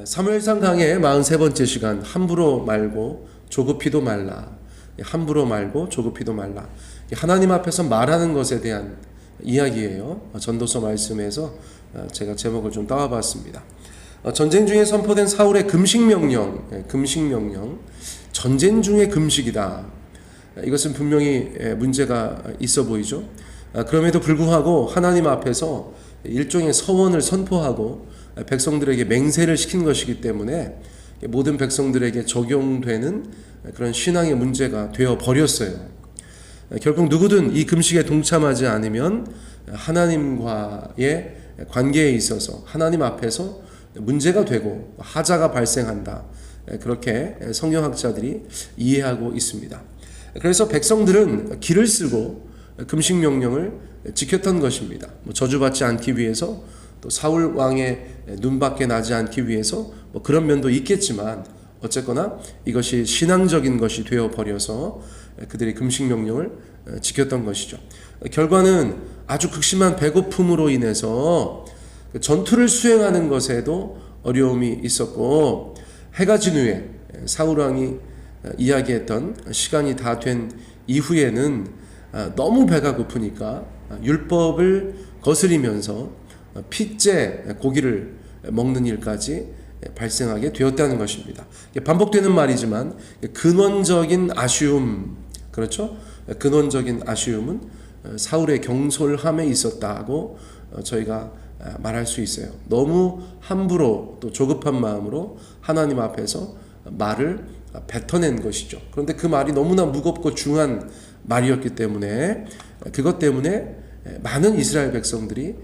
사무엘상 강의 43번째 시간, 함부로 말고 조급히도 말라. 함부로 말고 조급히도 말라. 하나님 앞에서 말하는 것에 대한 이야기예요. 전도서 말씀에서 제가 제목을 좀 따와봤습니다. 전쟁 중에 선포된 사울의 금식명령, 전쟁 중의 금식이다. 이것은 분명히 문제가 있어 보이죠. 그럼에도 불구하고 하나님 앞에서 일종의 서원을 선포하고 백성들에게 맹세를 시킨 것이기 때문에 모든 백성들에게 적용되는 그런 신앙의 문제가 되어 버렸어요. 결국 누구든 이 금식에 동참하지 않으면 하나님과의 관계에 있어서 하나님 앞에서 문제가 되고 하자가 발생한다. 그렇게 성경학자들이 이해하고 있습니다. 그래서 백성들은 기를 쓰고 금식 명령을 지켰던 것입니다. 저주받지 않기 위해서, 또 사울 왕의 눈밖에 나지 않기 위해서 그런 면도 있겠지만, 어쨌거나 이것이 신앙적인 것이 되어 버려서 그들이 금식 명령을 지켰던 것이죠. 결과는 아주 극심한 배고픔으로 인해서 전투를 수행하는 것에도 어려움이 있었고, 해가 진 후에 사울 왕이 이야기했던 시간이 다 된 이후에는 너무 배가 고프니까 율법을 거스리면서 핏째 고기를 먹는 일까지 발생하게 되었다는 것입니다. 반복되는 말이지만 근원적인 아쉬움, 그렇죠? 근원적인 아쉬움은 사울의 경솔함에 있었다고 저희가 말할 수 있어요. 너무 함부로 또 조급한 마음으로 하나님 앞에서 말을 뱉어낸 것이죠. 그런데 그 말이 너무나 무겁고 중한 말이었기 때문에, 그것 때문에 많은 이스라엘 백성들이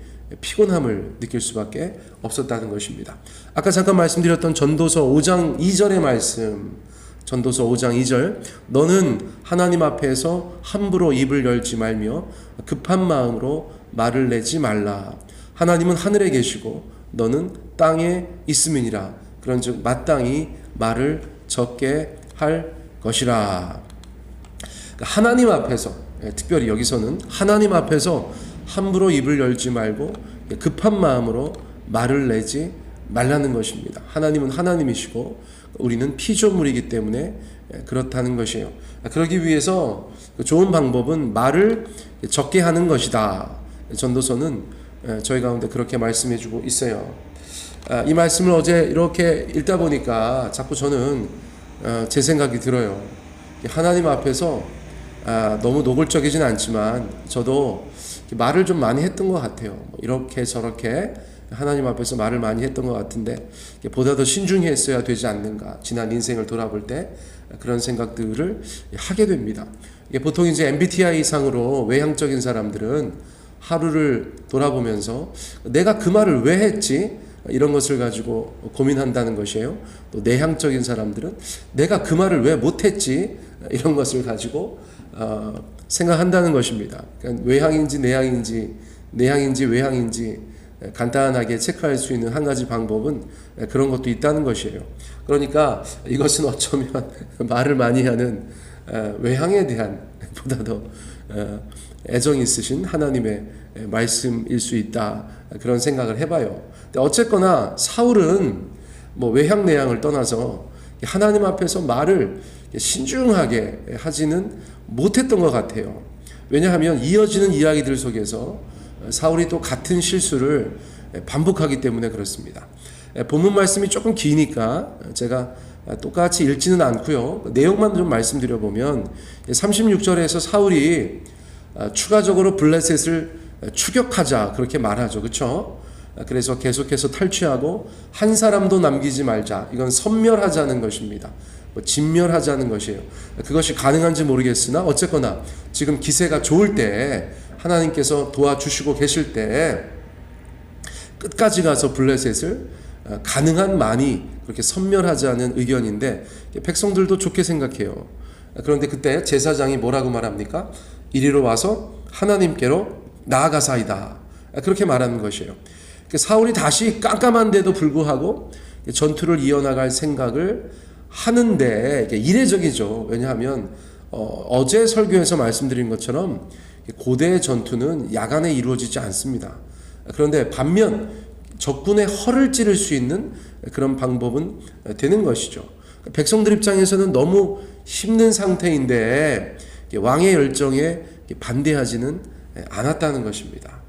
피곤함을 느낄 수밖에 없었다는 것입니다. 아까 잠깐 말씀드렸던 전도서 5장 2절의 말씀, 전도서 5장 2절, 너는 하나님 앞에서 함부로 입을 열지 말며 급한 마음으로 말을 내지 말라. 하나님은 하늘에 계시고 너는 땅에 있음이니라. 그런즉 마땅히 말을 적게 할 것이라. 하나님 앞에서, 특별히 여기서는 하나님 앞에서 함부로 입을 열지 말고 급한 마음으로 말을 내지 말라는 것입니다. 하나님은 하나님이시고 우리는 피조물이기 때문에 그렇다는 것이에요. 그러기 위해서 좋은 방법은 말을 적게 하는 것이다. 전도서는 저희 가운데 그렇게 말씀해주고 있어요. 이 말씀을 어제 이렇게 읽다 보니까 자꾸 저는 제 생각이 들어요. 하나님 앞에서 너무 노골적이진 않지만 저도 말을 좀 많이 했던 것 같아요. 이렇게 저렇게 하나님 앞에서 말을 많이 했던 것 같은데 보다 더 신중히 했어야 되지 않는가, 지난 인생을 돌아볼 때 그런 생각들을 하게 됩니다. 보통 이제 MBTI 상으로 외향적인 사람들은 하루를 돌아보면서 내가 그 말을 왜 했지? 이런 것을 가지고 고민한다는 것이에요. 또 내향적인 사람들은 내가 그 말을 왜 못했지? 이런 것을 가지고 생각한다는 것입니다. 그러니까 외향인지 내향인지 외향인지 간단하게 체크할 수 있는 한 가지 방법은 그런 것도 있다는 것이에요. 그러니까 이것은 어쩌면 말을 많이 하는 외향에 대한 보다 더 애정이 있으신 하나님의 말씀일 수 있다, 그런 생각을 해봐요. 근데 어쨌거나 사울은 외향 내향을 떠나서 하나님 앞에서 말을 신중하게 하지는 못했던 것 같아요. 왜냐하면 이어지는 이야기들 속에서 사울이 또 같은 실수를 반복하기 때문에 그렇습니다. 본문 말씀이 조금 기니까 제가 똑같이 읽지는 않고요. 내용만 좀 말씀드려보면 36절에서 사울이 추가적으로 블레셋을 추격하자 그렇게 말하죠. 그렇죠? 그래서 계속해서 탈취하고 한 사람도 남기지 말자. 이건 섬멸하자는 것입니다. 진멸하자는 것이에요. 그것이 가능한지 모르겠으나 어쨌거나 지금 기세가 좋을 때, 하나님께서 도와주시고 계실 때 끝까지 가서 블레셋을 가능한 많이 그렇게 섬멸하자는 의견인데 백성들도 좋게 생각해요. 그런데 그때 제사장이 뭐라고 말합니까? 이리로 와서 하나님께로 나아가사이다. 그렇게 말하는 것이에요. 사울이 다시 깜깜한데도 불구하고 전투를 이어나갈 생각을 하는데 이례적이죠. 왜냐하면 어제 설교에서 말씀드린 것처럼 고대의 전투는 야간에 이루어지지 않습니다. 그런데 반면 적군의 허를 찌를 수 있는 그런 방법은 되는 것이죠. 백성들 입장에서는 너무 힘든 상태인데 왕의 열정에 반대하지는 않았다는 것입니다.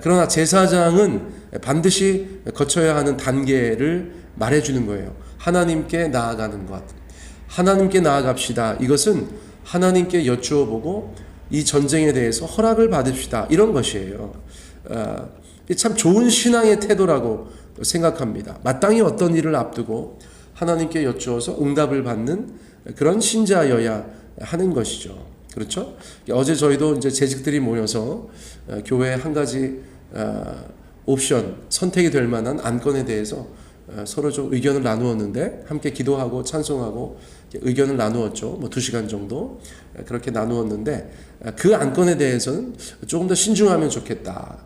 그러나 제사장은 반드시 거쳐야 하는 단계를 말해주는 거예요. 하나님께 나아가는 것, 하나님께 나아갑시다. 이것은 하나님께 여쭈어 보고 이 전쟁에 대해서 허락을 받읍시다. 이런 것이에요. 참 좋은 신앙의 태도라고 생각합니다. 마땅히 어떤 일을 앞두고 하나님께 여쭈어서 응답을 받는 그런 신자여야 하는 것이죠. 그렇죠? 어제 저희도 이제 재직들이 모여서 교회 한 가지 옵션, 선택이 될 만한 안건에 대해서 서로 좀 의견을 나누었는데, 함께 기도하고 찬송하고 의견을 나누었죠. 2시간 정도 그렇게 나누었는데, 그 안건에 대해서는 조금 더 신중하면 좋겠다,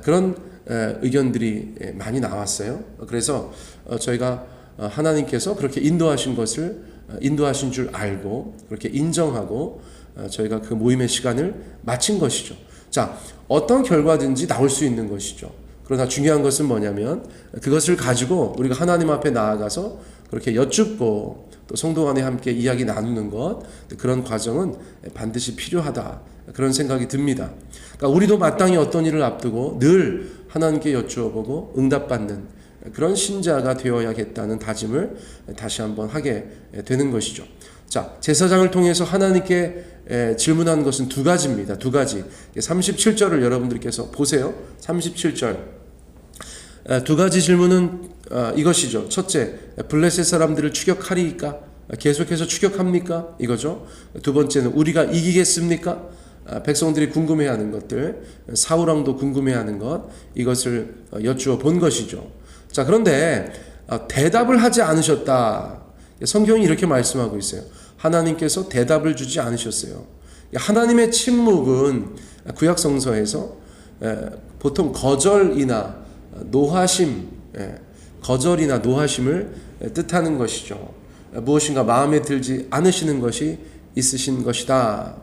그런 의견들이 많이 나왔어요. 그래서 저희가 하나님께서 그렇게 인도하신 줄 알고 그렇게 인정하고 저희가 그 모임의 시간을 마친 것이죠. 자, 어떤 결과든지 나올 수 있는 것이죠. 그러나 중요한 것은 뭐냐면, 그것을 가지고 우리가 하나님 앞에 나아가서 그렇게 여쭙고 또 성도 간에 함께 이야기 나누는 것, 그런 과정은 반드시 필요하다, 그런 생각이 듭니다. 그러니까 우리도 마땅히 어떤 일을 앞두고 늘 하나님께 여쭈어보고 응답받는 그런 신자가 되어야겠다는 다짐을 다시 한번 하게 되는 것이죠. 자, 제사장을 통해서 하나님께 질문한 것은 두 가지입니다. 두 가지. 37절을 여러분들께서 보세요. 37절. 두 가지 질문은 이것이죠. 첫째, 블레셋 사람들을 추격하리이까? 계속해서 추격합니까? 이거죠. 두 번째는 우리가 이기겠습니까? 백성들이 궁금해하는 것들, 사울왕도 궁금해하는 것, 이것을 여쭈어 본 것이죠. 자, 그런데 대답을 하지 않으셨다. 성경이 이렇게 말씀하고 있어요. 하나님께서 대답을 주지 않으셨어요. 하나님의 침묵은 구약 성서에서 보통 거절이나 노하심을 뜻하는 것이죠. 무엇인가 마음에 들지 않으시는 것이 있으신 것이다,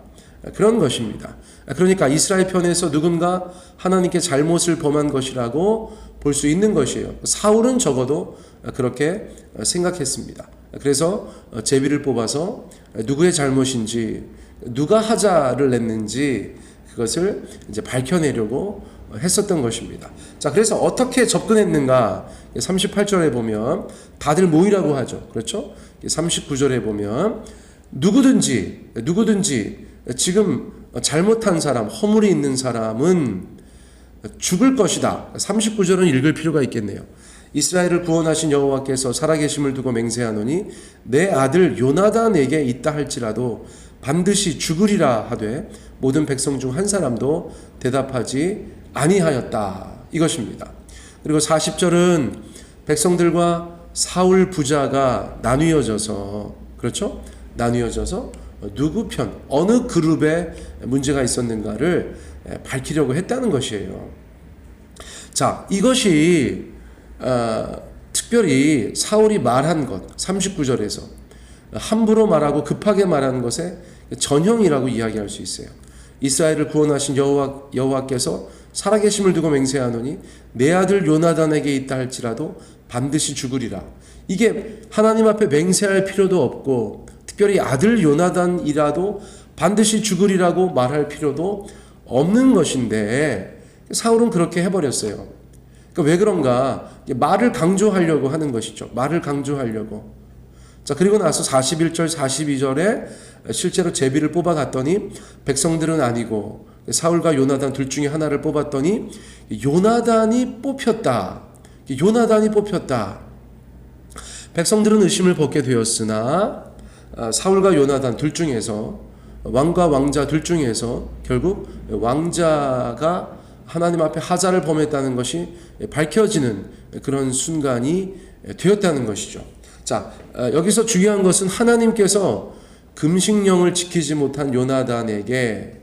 그런 것입니다. 그러니까 이스라엘 편에서 누군가 하나님께 잘못을 범한 것이라고 볼 수 있는 것이에요. 사울은 적어도 그렇게 생각했습니다. 그래서 제비를 뽑아서 누구의 잘못인지, 누가 하자를 냈는지 그것을 이제 밝혀내려고 했었던 것입니다. 자, 그래서 어떻게 접근했는가? 38절에 보면 다들 모이라고 하죠. 그렇죠? 39절에 보면 누구든지 지금 잘못한 사람, 허물이 있는 사람은 죽을 것이다. 39절은 읽을 필요가 있겠네요. 이스라엘을 구원하신 여호와께서 살아계심을 두고 맹세하노니 내 아들 요나단에게 있다 할지라도 반드시 죽으리라 하되 모든 백성 중 한 사람도 대답하지 아니하였다, 이것입니다. 그리고 40절은 백성들과 사울 부자가 나뉘어져서, 그렇죠? 나뉘어져서 누구 편, 어느 그룹에 문제가 있었는가를 밝히려고 했다는 것이에요. 자, 이것이 특별히 사울이 말한 것, 39절에서 함부로 말하고 급하게 말하는 것의 전형이라고 이야기할 수 있어요. 이스라엘을 구원하신 여호와께서 살아계심을 두고 맹세하노니 내 아들 요나단에게 있다 할지라도 반드시 죽으리라. 이게 하나님 앞에 맹세할 필요도 없고, 특별히 아들 요나단이라도 반드시 죽으리라고 말할 필요도 없는 것인데 사울은 그렇게 해버렸어요. 그러니까 왜 그런가? 말을 강조하려고 하는 것이죠. 말을 강조하려고. 자, 그리고 나서 41절, 42절에 실제로 제비를 뽑아갔더니 백성들은 아니고 사울과 요나단 둘 중에 하나를 뽑았더니 요나단이 뽑혔다. 백성들은 의심을 벗게 되었으나 사울과 요나단 둘 중에서, 왕과 왕자 둘 중에서 결국 왕자가 하나님 앞에 하자를 범했다는 것이 밝혀지는 그런 순간이 되었다는 것이죠. 자, 여기서 중요한 것은 하나님께서 금식령을 지키지 못한 요나단에게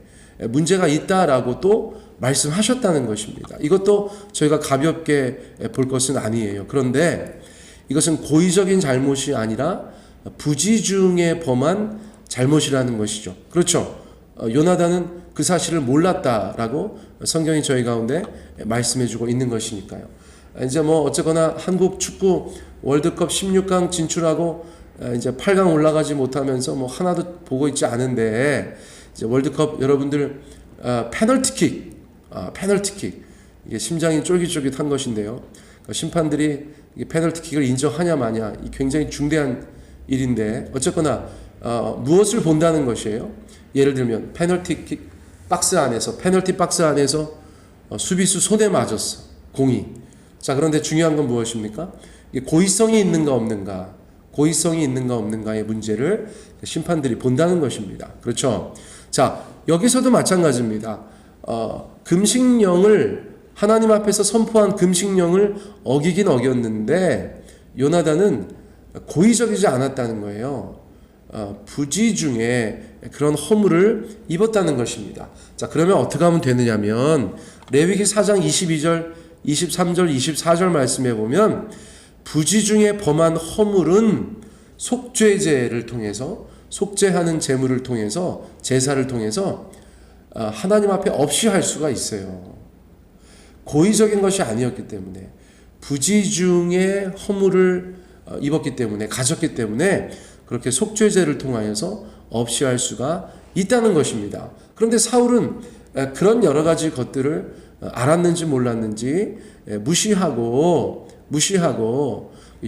문제가 있다라고 또 말씀하셨다는 것입니다. 이것도 저희가 가볍게 볼 것은 아니에요. 그런데 이것은 고의적인 잘못이 아니라 부지중에 범한 잘못이라는 것이죠. 그렇죠? 요나단은 그 사실을 몰랐다라고 성경이 저희 가운데 말씀해주고 있는 것이니까요. 이제 뭐 어쨌거나 한국 축구 월드컵 16강 진출하고 이제 8강 올라가지 못하면서 뭐 하나도 보고 있지 않은데, 이제 월드컵 여러분들 페널티킥 이게 심장이 쫄깃쫄깃한 것인데요. 심판들이 페널티킥을 인정하냐 마냐, 이 굉장히 중대한 일인데, 어쨌거나 무엇을 본다는 것이에요. 예를 들면 페널티 박스 안에서 수비수 손에 맞았어, 공이. 자, 그런데 중요한 건 무엇입니까? 고의성이 있는가 없는가의 문제를 심판들이 본다는 것입니다. 그렇죠? 자, 여기서도 마찬가지입니다. 금식령을, 하나님 앞에서 선포한 금식령을 어기긴 어겼는데 요나단은 고의적이지 않았다는 거예요. 부지 중에 그런 허물을 입었다는 것입니다. 자, 그러면 어떻게 하면 되느냐면 레위기 4장 22절, 23절, 24절 말씀해 보면, 부지 중에 범한 허물은 속죄제를 통해서, 속죄하는 제물을 통해서, 제사를 통해서 하나님 앞에 없이 할 수가 있어요. 고의적인 것이 아니었기 때문에, 부지 중에 허물을 입었기 때문에, 가졌기 때문에 그렇게 속죄제를 통하여서 없이 할 수가 있다는 것입니다. 그런데 사울은 그런 여러 가지 것들을 알았는지 몰랐는지 무시하고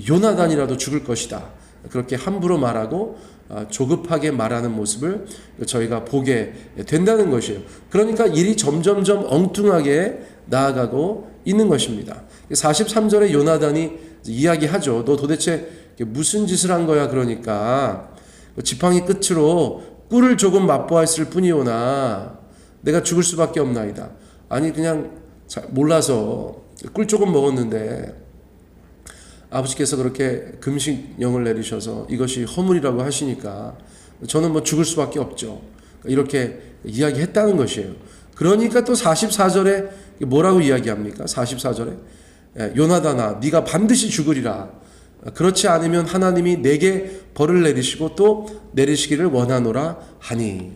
요나단이라도 죽을 것이다, 그렇게 함부로 말하고 조급하게 말하는 모습을 저희가 보게 된다는 것이에요. 그러니까 일이 점점점 엉뚱하게 나아가고 있는 것입니다. 43절에 요나단이 이야기하죠. 너 도대체 무슨 짓을 한 거야? 그러니까 지팡이 끝으로 꿀을 조금 맛보았을 뿐이오나 내가 죽을 수밖에 없나이다. 아니, 그냥 몰라서 꿀 조금 먹었는데 아버지께서 그렇게 금식령을 내리셔서 이것이 허물이라고 하시니까 저는 뭐 죽을 수밖에 없죠. 이렇게 이야기했다는 것이에요. 그러니까 또 44절에 뭐라고 이야기합니까? 44절에 요나단아, 네가 반드시 죽으리라. 그렇지 않으면 하나님이 내게 벌을 내리시고 또 내리시기를 원하노라 하니.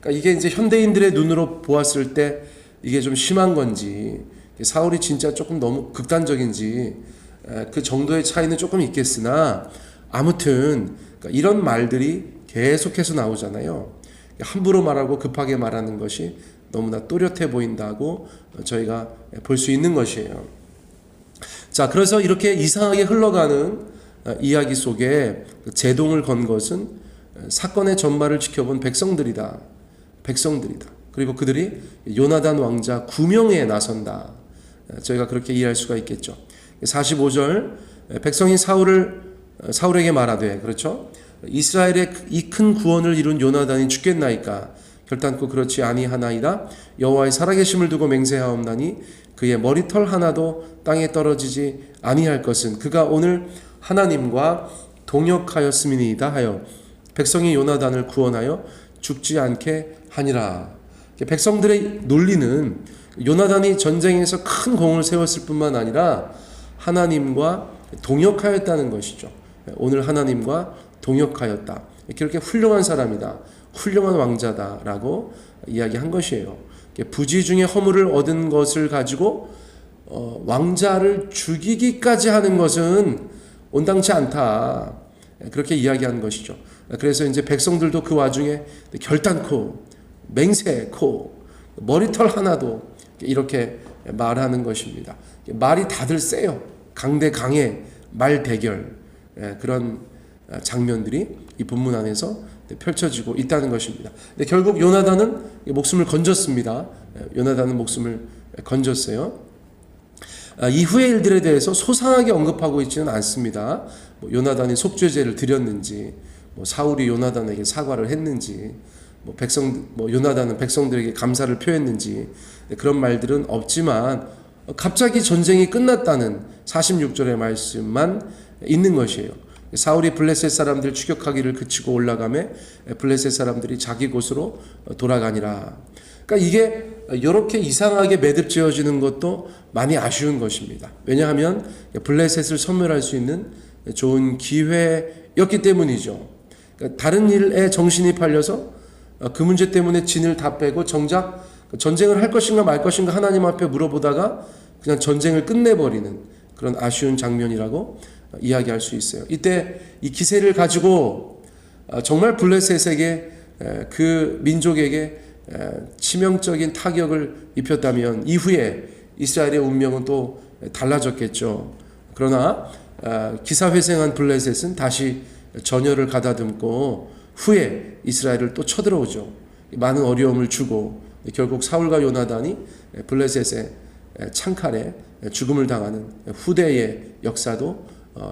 그러니까 이게 이제 현대인들의 눈으로 보았을 때 이게 좀 심한 건지, 사울이 진짜 조금 너무 극단적인지, 그 정도의 차이는 조금 있겠으나, 아무튼 이런 말들이 계속해서 나오잖아요. 함부로 말하고 급하게 말하는 것이 너무나 또렷해 보인다고 저희가 볼 수 있는 것이에요. 자, 그래서 이렇게 이상하게 흘러가는 이야기 속에 제동을 건 것은 사건의 전말을 지켜본 백성들이다. 그리고 그들이 요나단 왕자 구명에 나선다. 저희가 그렇게 이해할 수가 있겠죠. 45절, 백성이 사울에게 말하되, 그렇죠? 이스라엘의 이 큰 구원을 이룬 요나단이 죽겠나이까? 결단코 그렇지 아니하나이다. 여호와의 살아계심을 두고 맹세하옵나니 그의 머리털 하나도 땅에 떨어지지 아니할 것은 그가 오늘 하나님과 동역하였음이니이다 하여 백성이 요나단을 구원하여 죽지 않게 하니라. 백성들의 논리는 요나단이 전쟁에서 큰 공을 세웠을 뿐만 아니라 하나님과 동역하였다는 것이죠. 오늘 하나님과 동역하였다. 그렇게 훌륭한 사람이다, 훌륭한 왕자다라고 이야기한 것이에요. 부지 중에 허물을 얻은 것을 가지고 왕자를 죽이기까지 하는 것은 온당치 않다, 그렇게 이야기한 것이죠. 그래서 이제 백성들도 그 와중에 결단코, 맹세코, 머리털 하나도 이렇게 말하는 것입니다. 말이 다들 세요. 강대 강의 말 대결, 그런 장면들이 이 본문 안에서 펼쳐지고 있다는 것입니다. 근데 결국 요나단은 목숨을 건졌습니다. 요나단은 목숨을 건졌어요. 이후의 일들에 대해서 소상하게 언급하고 있지는 않습니다. 요나단이 속죄제를 드렸는지, 사울이 요나단에게 사과를 했는지, 요나단은 백성들에게 감사를 표했는지, 그런 말들은 없지만 갑자기 전쟁이 끝났다는 46절의 말씀만 있는 것이에요. 사울이 블레셋 사람들 추격하기를 그치고 올라가매 블레셋 사람들이 자기 곳으로 돌아가니라. 그러니까 이게 이렇게 이상하게 매듭지어지는 것도 많이 아쉬운 것입니다. 왜냐하면 블레셋을 섬멸할 수 있는 좋은 기회였기 때문이죠. 그러니까 다른 일에 정신이 팔려서 그 문제 때문에 진을 다 빼고 정작 전쟁을 할 것인가 말 것인가 하나님 앞에 물어보다가 그냥 전쟁을 끝내버리는 그런 아쉬운 장면이라고 이야기할 수 있어요. 이때 이 기세를 가지고 정말 블레셋에게 그 민족에게 치명적인 타격을 입혔다면 이후에 이스라엘의 운명은 또 달라졌겠죠. 그러나 기사회생한 블레셋은 다시 전열을 가다듬고 후에 이스라엘을 또 쳐들어오죠. 많은 어려움을 주고 결국 사울과 요나단이 블레셋의 창칼에 죽음을 당하는 후대의 역사도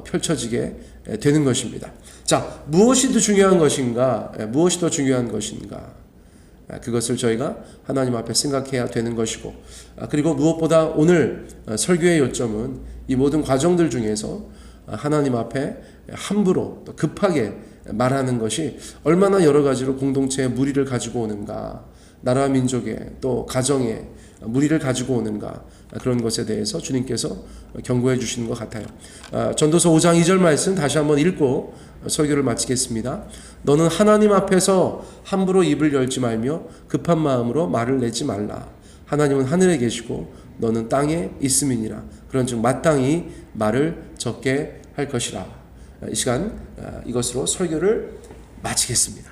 펼쳐지게 되는 것입니다. 자, 무엇이 더 중요한 것인가? 무엇이 더 중요한 것인가? 그것을 저희가 하나님 앞에 생각해야 되는 것이고, 그리고 무엇보다 오늘 설교의 요점은 이 모든 과정들 중에서 하나님 앞에 함부로 또 급하게 말하는 것이 얼마나 여러 가지로 공동체에 무리를 가지고 오는가, 나라 민족에 또 가정에 무리를 가지고 오는가, 그런 것에 대해서 주님께서 경고해 주시는 것 같아요. 전도서 5장 2절 말씀 다시 한번 읽고 설교를 마치겠습니다. 너는 하나님 앞에서 함부로 입을 열지 말며 급한 마음으로 말을 내지 말라. 하나님은 하늘에 계시고 너는 땅에 있음이니라. 그런즉 마땅히 말을 적게 할 것이라. 이 시간 이것으로 설교를 마치겠습니다.